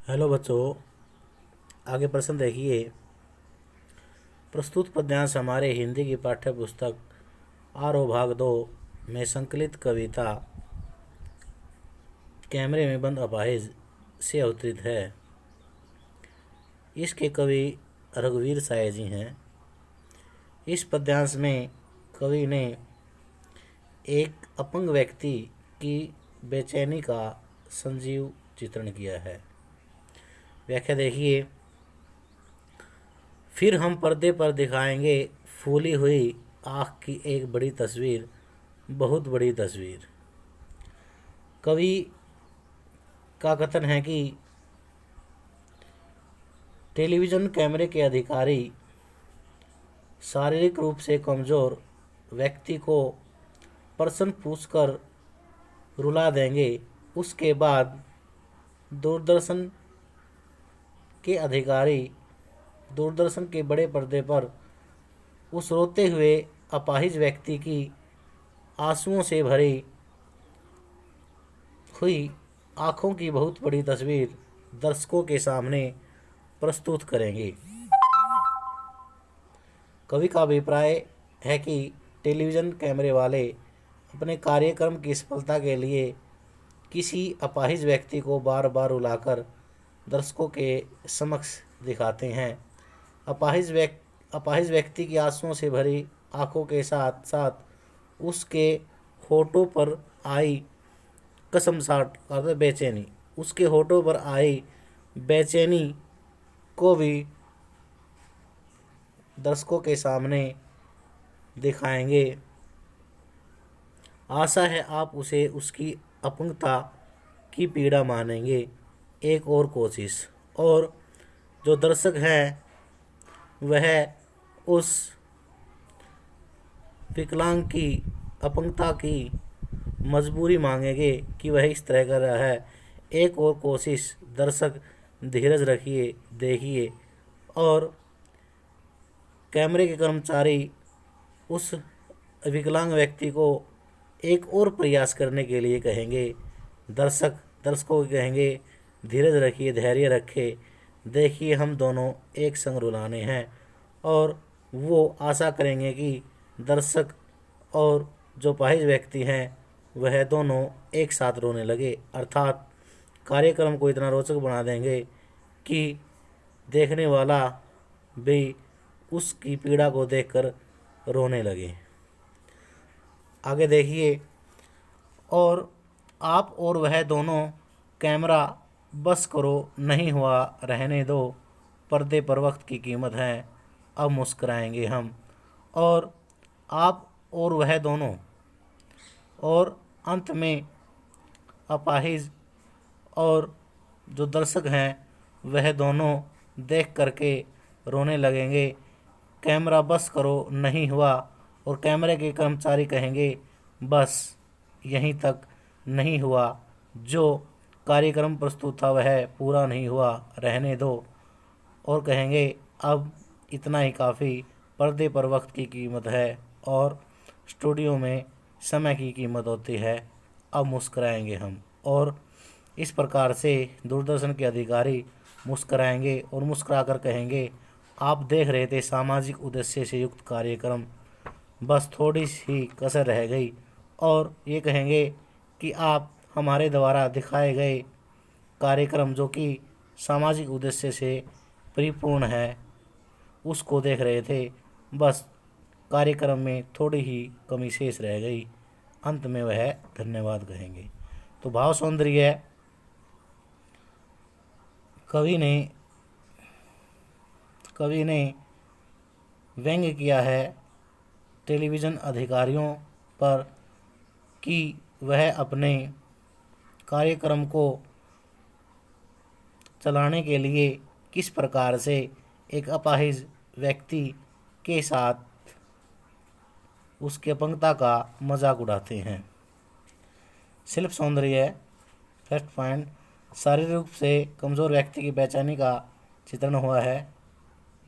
Hello बच्चों, आगे प्रश्न देखिए। प्रस्तुत पद्यांश हमारे हिंदी की पाठ्य पुस्तक आरो भाग 2 में संकलित कविता कैमरे में बंद अपाहिज से अवतरित है। इसके कवि रघुवीर साय जी हैं। इस पद्यांश में कवि ने एक अपंग व्यक्ति की बेचैनी का संजीव चित्रण किया है। व्याख्या देखिए। फिर हम पर्दे पर दिखाएंगे फूली हुई आँख की एक बड़ी तस्वीर, बहुत बड़ी तस्वीर। कवि का कथन है कि टेलीविज़न कैमरे के अधिकारी शारीरिक रूप से कमज़ोर व्यक्ति को प्रश्न पूछकर रुला देंगे। उसके बाद दूरदर्शन के अधिकारी दूरदर्शन के बड़े पर्दे पर उस रोते हुए अपाहिज व्यक्ति की आंसुओं से भरी हुई आँखों की बहुत बड़ी तस्वीर दर्शकों के सामने प्रस्तुत करेंगे। कवि का अभिप्राय है कि टेलीविज़न कैमरे वाले अपने कार्यक्रम की सफलता के लिए किसी अपाहिज व्यक्ति को बार बार रुलाकर दर्शकों के समक्ष दिखाते हैं। अपाहिज व्यक्ति की आंसुओं से भरी आंखों के साथ साथ उसके होठों पर आई कसमसाट अर्थात बेचैनी उसके होठों पर आई बेचैनी को भी दर्शकों के सामने दिखाएंगे। आशा है आप उसे उसकी अपंगता की पीड़ा मानेंगे। एक और कोशिश। और जो दर्शक हैं वह उस विकलांग की अपंगता की मजबूरी मांगेंगे कि वह इस तरह कर रहा है। एक और कोशिश। दर्शक धीरज रखिए, देखिए। और कैमरे के कर्मचारी उस विकलांग व्यक्ति को एक और प्रयास करने के लिए कहेंगे। दर्शकों को कहेंगे धीरज रखिए, धैर्य रखें, देखिए हम दोनों एक संग रुलाने हैं। और वो आशा करेंगे कि दर्शक और जो अपाहिज व्यक्ति हैं वह दोनों एक साथ रोने लगे, अर्थात कार्यक्रम को इतना रोचक बना देंगे कि देखने वाला भी उसकी पीड़ा को देखकर रोने लगे। आगे देखिए। और आप और वह दोनों कैमरा बस करो, नहीं हुआ रहने दो, पर्दे पर वक्त की कीमत है, अब मुस्कराएंगे हम। और आप और वह दोनों। और अंत में अपाहिज और जो दर्शक हैं वह दोनों देख करके रोने लगेंगे। कैमरा बस करो, नहीं हुआ। और कैमरे के कर्मचारी कहेंगे बस यहीं तक, नहीं हुआ। जो कार्यक्रम प्रस्तुत था वह पूरा नहीं हुआ, रहने दो। और कहेंगे अब इतना ही काफ़ी, पर्दे पर वक्त की कीमत है और स्टूडियो में समय की कीमत होती है, अब मुस्कराएंगे हम। और इस प्रकार से दूरदर्शन के अधिकारी मुस्कराएंगे और मुस्कराकर कहेंगे आप देख रहे थे सामाजिक उद्देश्य से युक्त कार्यक्रम, बस थोड़ी सी कसर रह गई। और ये कहेंगे कि आप हमारे द्वारा दिखाए गए कार्यक्रम जो कि सामाजिक उद्देश्य से परिपूर्ण है उसको देख रहे थे, बस कार्यक्रम में थोड़ी ही कमी शेष रह गई। अंत में वह धन्यवाद कहेंगे। तो भाव सौंदर्य कवि ने व्यंग्य किया है टेलीविज़न अधिकारियों पर कि वह अपने कार्यक्रम को चलाने के लिए किस प्रकार से एक अपाहिज व्यक्ति के साथ उसकी अपंगता का मजाक उड़ाते हैं। शिल्प सौंदर्य फर्स्ट पॉइंट, शारीरिक रूप से कमज़ोर व्यक्ति की बेचैनी का चित्रण हुआ है।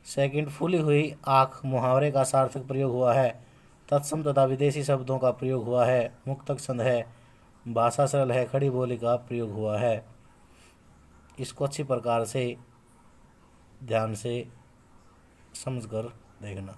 सेकंड, फूली हुई आँख मुहावरे का सार्थक प्रयोग हुआ है। तत्सम तथा विदेशी शब्दों का प्रयोग हुआ है। मुक्तक छंद है, भाषा सरल है, खड़ी बोली का प्रयोग हुआ है। इसको अच्छी प्रकार से ध्यान से समझ कर देखना।